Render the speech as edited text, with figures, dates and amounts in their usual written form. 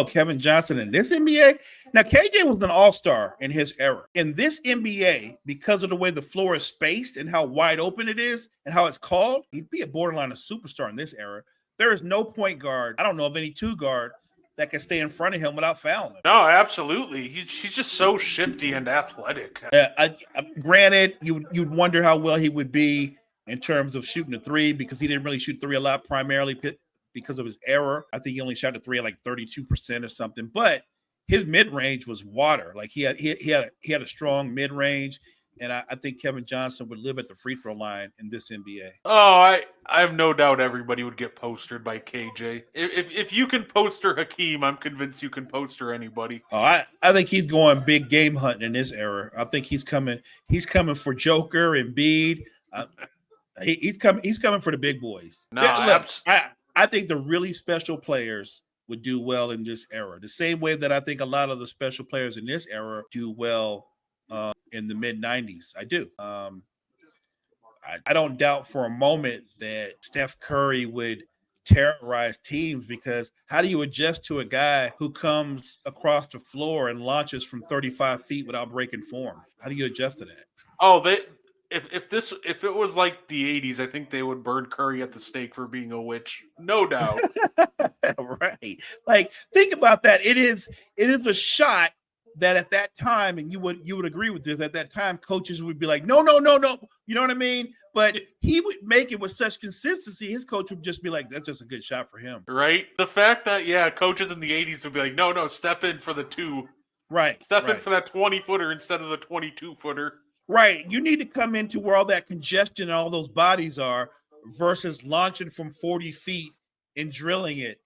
Kevin Johnson in this NBA. Now, KJ was an all-star in his era. In this NBA, because of the way the floor is spaced and how wide open it is and how it's called, he'd be a borderline a superstar in this era. There is no point guard, I don't know of any two guard that can stay in front of him without fouling him. No, absolutely. He's just so shifty and athletic. Granted, you'd wonder how well he would be in terms of shooting a three because he didn't really shoot three a lot, primarily because of his error. I think he only shot a three at like 32% or something, but his mid-range was water. Like he had a strong mid-range, and I think Kevin Johnson would live at the free throw line in this NBA. Oh, I have no doubt everybody would get postered by KJ. If you can poster Hakeem, I'm convinced you can poster anybody. Oh, I think he's going big game hunting in this era. I think he's coming for Joker and Embiid. He's coming for the big boys. No, look, I think the really special players would do well in this era. The same way that I think a lot of the special players in this era do well in the mid-90s. I do. I don't doubt for a moment that Steph Curry would terrorize teams because how do you adjust to a guy who comes across the floor and launches from 35 feet without breaking form? How do you adjust to that? Oh, if it was like the 80s, I think they would burn Curry at the stake for being a witch. No doubt. Right. Like, think about that. It is a shot that at that time, and you would agree with this, at that time, coaches would be like, no. You know what I mean? But he would make it with such consistency, his coach would just be like, that's just a good shot for him. Right? The fact that, coaches in the 80s would be like, no, step in for the two. Right. Step in for that 20-footer instead of the 22-footer. Right. You need to come into where all that congestion and all those bodies are versus launching from 40 feet and drilling it.